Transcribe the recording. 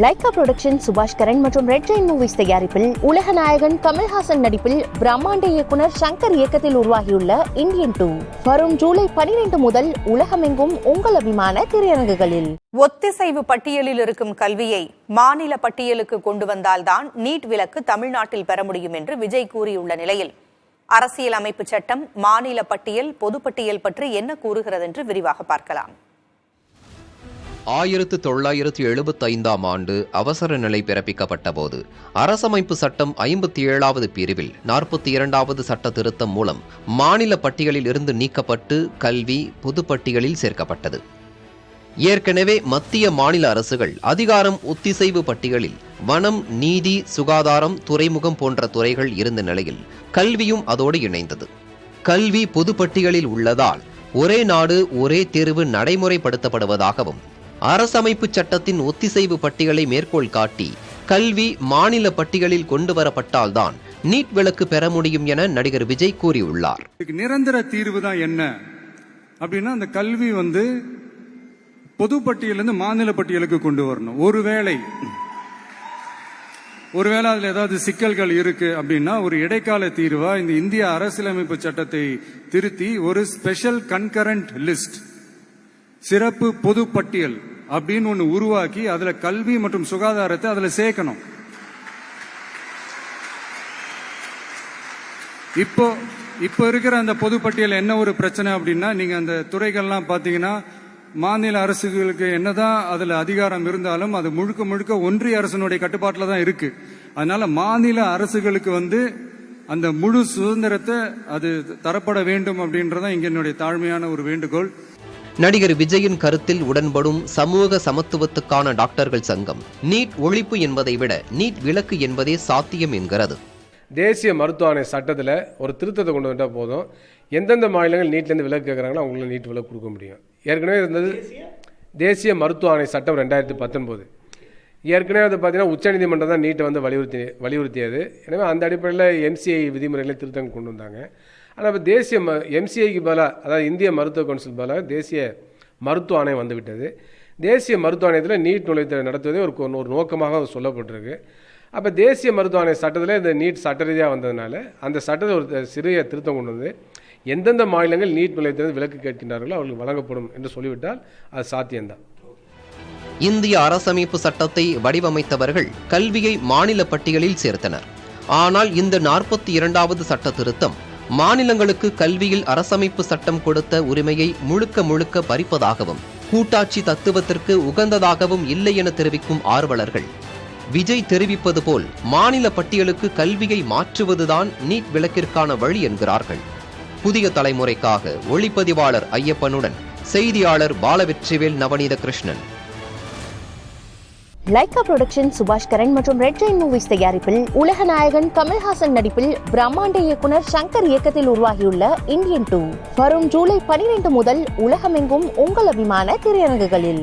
Lyca production சுபாஷ் கரன் மற்றும் red Jain movies தயாரிப்பில் உலக நாயகன் கமல்ஹாசன் நடிப்பில் பிரம்மாண்ட இயக்குனர் சங்கர் இயக்கத்தில் உருவாகியுள்ள இந்தியன் 2 வரும் ஜூலை 12 முதல் உலகமெங்கும் உங்கள் அபிமான திரையரங்குகளில். ஒத்திசைவு பட்டியலில் இருக்கும் கல்வியை மாநில பட்டியலுக்கு கொண்டு வந்தால்தான் நீட் விலக்கு தமிழ்நாட்டில் பெற முடியும் என்று விஜய் கூறியுள்ள நிலையில் அரசியல் அமைப்பு சட்டம் மாநில பட்டியல் பொதுப்பட்டியல் பற்றி என்ன கூறுகிறது என்று விரிவாக பார்க்கலாம். 1975 ஆண்டு அவசர நிலை பிறப்பிக்கப்பட்ட போது அரசமைப்பு சட்டம் 57வது பிரிவில் 42வது சட்ட திருத்தம் மூலம் மாநில பட்டியலில் இருந்து நீக்கப்பட்டு கல்வி பொதுப்பட்டியலில் சேர்க்கப்பட்டது. ஏற்கனவே மத்திய மாநில அரசுகள் அதிகாரம் ஒத்திசைவு பட்டியலில் வனம், நீதி, சுகாதாரம், துறைமுகம் போன்ற துறைகள் இருந்த நிலையில் கல்வியும் அதோடு இணைந்தது. கல்வி பொதுப்பட்டியலில் உள்ளதால் ஒரே நாடு ஒரே தேர்வு நடைமுறைப்படுத்தப்படுவதாகவும் அரசமைப்பு சட்டத்தின் ஒத்திசைவு பட்டியலை மேற்கோள் காட்டி கல்வி மாநில பட்டியலில் கொண்டு வரப்பட்டால்தான் நீட் விலக்கு பெற முடியும் என நடிகர் விஜய் கூறியுள்ளார். நிரந்தர தீர்வு தான் என்ன அப்படின்னா, அந்த கல்வி பொது பட்டியலிருந்து மாநில பட்டியலுக்கு கொண்டு வரணும். ஒருவேளை அதுல ஏதாவது சிக்கல்கள் இருக்கு அப்படின்னா ஒரு இடைக்கால தீர்வா இந்த இந்திய அரசியலமைப்பு சட்டத்தை திருத்தி ஒரு ஸ்பெஷல் கன்கரண்ட் லிஸ்ட், சிறப்பு பொது பட்டியல் அப்படின்னு ஒண்ணு உருவாக்கி அதுல கல்வி மற்றும் சுகாதாரத்தை அதுல சேர்க்கணும். இப்போ இருக்கிற அந்த பொதுப்பட்டியல் என்ன ஒரு பிரச்சனை அப்படின்னா, நீங்க அந்த துறைகள்லாம் பாத்தீங்கன்னா மாநில அரசுகளுக்கு என்னதான் அதுல அதிகாரம் இருந்தாலும் அது முழுக்க முழுக்க ஒன்றிய அரசினுடைய கட்டுப்பாட்டில் தான் இருக்கு. அதனால மாநில அரசுகளுக்கு அந்த முழு சுதந்திரத்தை அது தரப்பட வேண்டும் அப்படின்றதான் இங்க என்னுடைய தாழ்மையான ஒரு வேண்டுகோள். நடிகர் விஜயின் கருத்தில் உடன்படும் சமூக சமத்துவத்துக்கான டாக்டர்கள் சங்கம் நீட் ஒழிப்பு என்பதை விட நீட் விலக்கு என்பதே சாத்தியம் என்கிறது. தேசிய மருத்துவ ஆணைய சட்டத்தில் ஒரு திருத்தத்தை கொண்டு வந்தால் போதும், எந்தெந்த மாநிலங்கள் நீட்லேருந்து விலக்கு கேட்குறாங்களோ அவங்களுக்கு நீட் விலக்கு கொடுக்க முடியும். ஏற்கனவே இருந்தது தேசிய மருத்துவ ஆணைய சட்டம் 2019. ஏற்கனவே அது பார்த்தீங்கன்னா உச்சநீதிமன்றம் தான் நீட்டை வலியுறுத்தியது. எனவே அந்த அடிப்படையில் எம்சிஐ விதிமுறைகளை திருத்தம் கொண்டு வந்தாங்க. ஆனால் இப்போ தேசிய எம்சிஐக்கு பதிலாக, அதாவது இந்திய மருத்துவ கவுன்சில் பதிலாக தேசிய மருத்துவ ஆணையம் வந்துவிட்டது. தேசிய மருத்துவ ஆணையத்தில் நீட் நுழைவு நடத்துவதே ஒரு நோக்கமாக சொல்லப்பட்டிருக்கு. அப்போ தேசிய மருத்துவ ஆணைய சட்டத்தில் இந்த நீட் சட்ட ரீதியாக வந்ததுனால அந்த சட்டத்தில் ஒரு சிறிய திருத்தம் கொண்டு வந்து எந்தெந்த மாநிலங்கள் நீட் நுழைவு விலக்கு கேட்கின்றார்களோ அவர்களுக்கு வழங்கப்படும் என்று சொல்லிவிட்டால் அது சாத்தியம்தான். இந்திய அரசமைப்பு சட்டத்தை வடிவமைத்தவர்கள் கல்வியை மாநில பட்டியலில் சேர்த்தனர். ஆனால் இந்த 42வது சட்ட திருத்தம் மாநிலங்களுக்கு கல்வியில் அரசமைப்பு சட்டம் கொடுத்த உரிமையை முழுக்க பறிப்பதாகவும் கூட்டாட்சி தத்துவத்திற்கு உகந்ததாகவும் இல்லை என தெரிவிக்கும் ஆர்வலர்கள் விஜய் தெரிவிப்பது போல் மாநில பட்டியலுக்கு கல்வியை மாற்றுவதுதான் நீட் விலக்கிற்கான வழி என்கிறார்கள். புதிய தலைமுறைக்காக ஒளிப்பதிவாளர் ஐயப்பனுடன் செய்தியாளர் பாலவெற்றிவேல், நவநீத கிருஷ்ணன். லைகா புரொடக்ஷன் சுபாஷ் கரன் மற்றும் ரெட் ஜெயின் மூவிஸ் தயாரிப்பில் உலக நாயகன் கமல்ஹாசன் நடிப்பில் பிரம்மாண்ட இயக்குனர் சங்கர் இயக்கத்தில் உருவாகியுள்ள இந்தியன் 2 வரும் ஜூலை 12 முதல் உலகமெங்கும் உங்கள் அபிமான திரையரங்குகளில்.